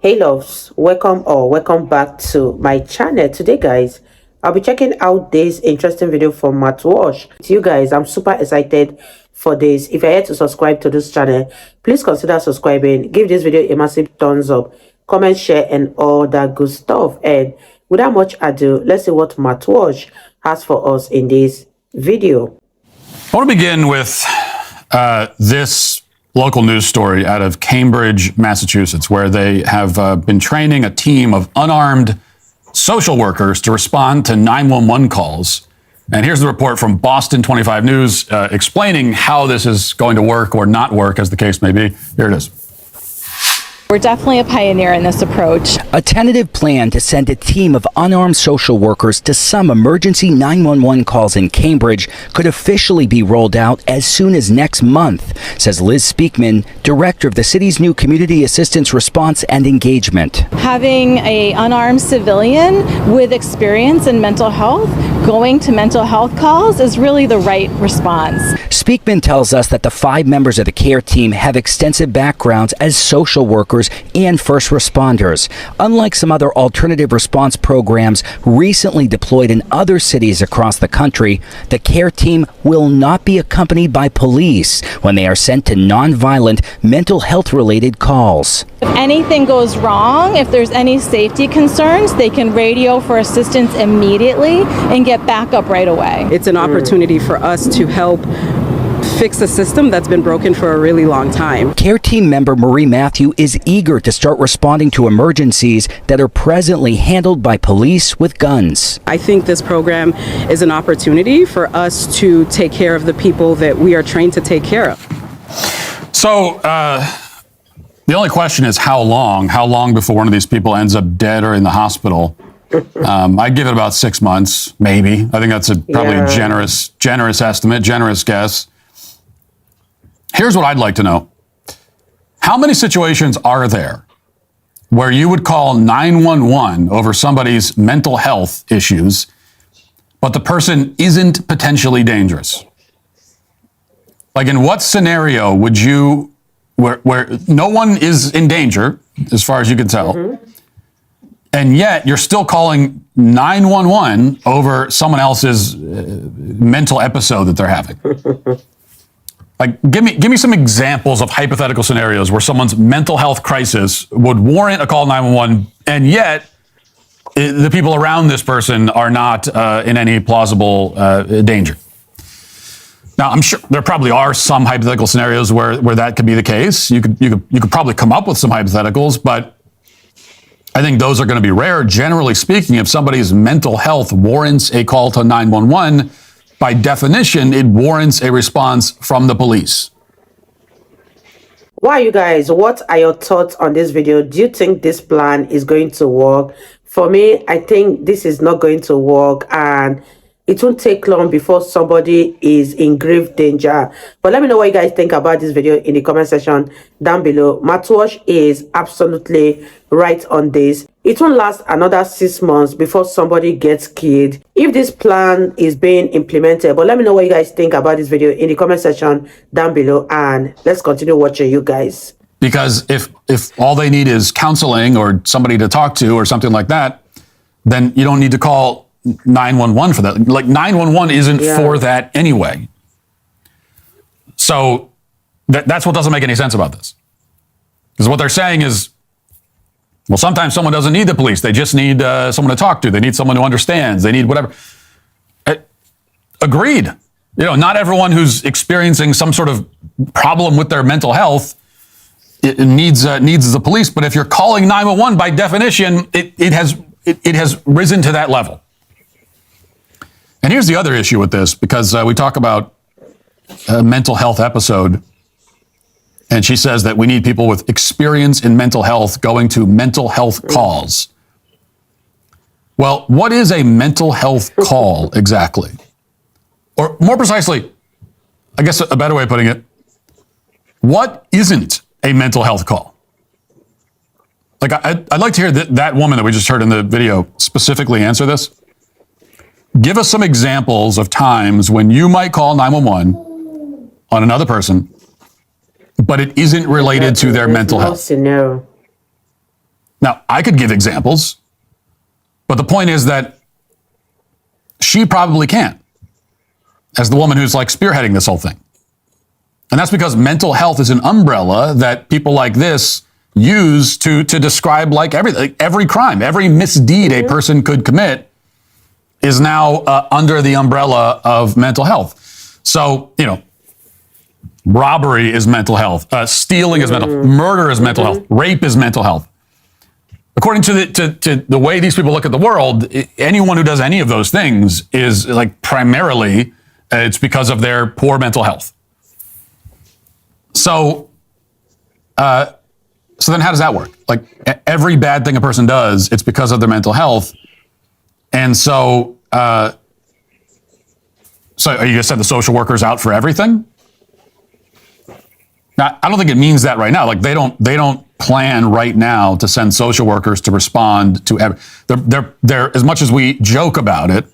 Hey loves, welcome back to my channel. Today guys, I'll be checking out this interesting video from Matt Walsh. To you guys, I'm super excited for this. If you're yet to subscribe to this channel, please consider subscribing. Give this video a massive thumbs up, comment, share, and all that good stuff. And without much ado, let's see what Matt Walsh has for us in this video. I want to begin with this local news story out of Cambridge, Massachusetts, where they have been training a team of unarmed social workers to respond to 911 calls. And here's the report from Boston 25 News explaining how this is going to work or not work, as the case may be. Here it is. We're definitely a pioneer in this approach. A tentative plan to send a team of unarmed social workers to some emergency 911 calls in Cambridge could officially be rolled out as soon as next month, says Liz Speakman, director of the city's new Community Assistance Response and Engagement. Having an unarmed civilian with experience in mental health going to mental health calls is really the right response. Speakman tells us that the 5 members of the care team have extensive backgrounds as social workers and first responders. Unlike some other alternative response programs recently deployed in other cities across the country, the care team will not be accompanied by police when they are sent to nonviolent mental health related calls. If anything goes wrong, if there's any safety concerns, they can radio for assistance immediately and get backup right away. It's an opportunity for us to help fix a system that's been broken for a really long time. Care team member Marie Matthew is eager to start responding to emergencies that are presently handled by police with guns. I think this program is an opportunity for us to take care of the people that we are trained to take care of. So the only question is how long? How long before one of these people ends up dead or in the hospital? I'd give it about 6 months, maybe. I think that's probably a generous estimate, generous guess. Here's what I'd like to know. How many situations are there where you would call 911 over somebody's mental health issues, but the person isn't potentially dangerous? Like, in what scenario would you, where no one is in danger, as far as you can tell, and yet you're still calling 911 over someone else's mental episode that they're having? Like, give me some examples of hypothetical scenarios where someone's mental health crisis would warrant a call 911, and yet the people around this person are not in any plausible danger. Now, I'm sure there probably are some hypothetical scenarios where that could be the case. You could probably come up with some hypotheticals, but I think those are going to be rare. Generally speaking, if somebody's mental health warrants a call to 911, by definition, it warrants a response from the police. Why, you guys, what are your thoughts on this video? Do you think this plan is going to work? For me, I think this is not going to work, and it won't take long before somebody is in grave danger. But let me know what you guys think about this video in the comment section down below. Matt Walsh is absolutely right on this. It won't last another 6 months before somebody gets killed if this plan is being implemented. But let me know what you guys think about this video in the comment section down below, and let's continue watching, you guys. Because if all they need is counseling or somebody to talk to or something like that, then you don't need to call 911 for that. Like, 911 isn't for that anyway. So that's what doesn't make any sense about this. Because what they're saying is, well, sometimes someone doesn't need the police. They just need someone to talk to. They need someone who understands. They need whatever. Agreed. You know, not everyone who's experiencing some sort of problem with their mental health it needs the police. But if you're calling 911, by definition, it has risen to that level. And here's the other issue with this, because we talk about a mental health episode, and she says that we need people with experience in mental health going to mental health calls. Well, what is a mental health call exactly? Or more precisely, I guess a better way of putting it, what isn't a mental health call? Like, I'd like to hear that woman that we just heard in the video specifically answer this. Give us some examples of times when you might call 911 on another person, but it isn't related to their mental health. Scenario. Now, I could give examples, but the point is that she probably can't, as the woman who's like spearheading this whole thing. And that's because mental health is an umbrella that people like this use to describe like every crime, every misdeed a person could commit is now under the umbrella of mental health. So, robbery is mental health, stealing is mental health, murder is mental health, rape is mental health. According to the way these people look at the world, anyone who does any of those things is like primarily it's because of their poor mental health. So then how does that work? Like every bad thing a person does, it's because of their mental health. And so are you going to send the social workers out for everything? Now, I don't think it means that right now. Like they don't plan right now to send social workers to respond to they're as much as we joke about it,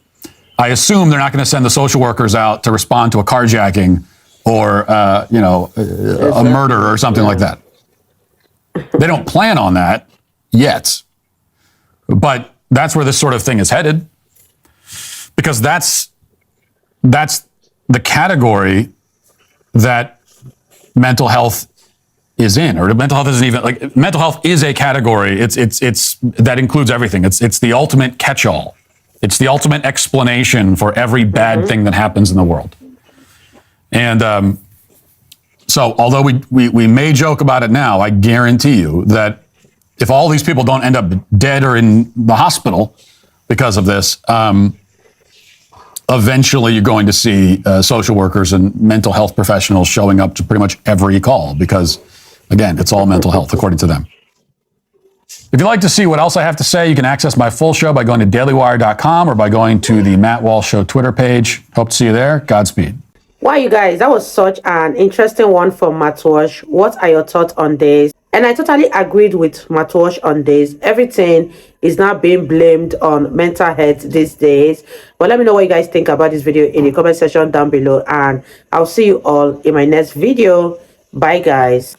I assume they're not going to send the social workers out to respond to a carjacking or a murder or something like that. They don't plan on that yet. But that's where this sort of thing is headed. Because that's the category that mental health is in, or mental health isn't even like mental health is a category. It's that includes everything. It's the ultimate catch-all. It's the ultimate explanation for every bad thing that happens in the world. And so although we may joke about it now, I guarantee you that if all these people don't end up dead or in the hospital because of this, eventually you're going to see social workers and mental health professionals showing up to pretty much every call because, again, it's all mental health according to them. If you'd like to see what else I have to say, you can access my full show by going to dailywire.com or by going to the Matt Walsh Show Twitter page. Hope to see you there. Godspeed. Wow, you guys, that was such an interesting one from Matt Walsh. What are your thoughts on this? And I totally agreed with Matt Walsh on this. Everything is now being blamed on mental health these days. But let me know what you guys think about this video in the comment section down below. And I'll see you all in my next video. Bye, guys.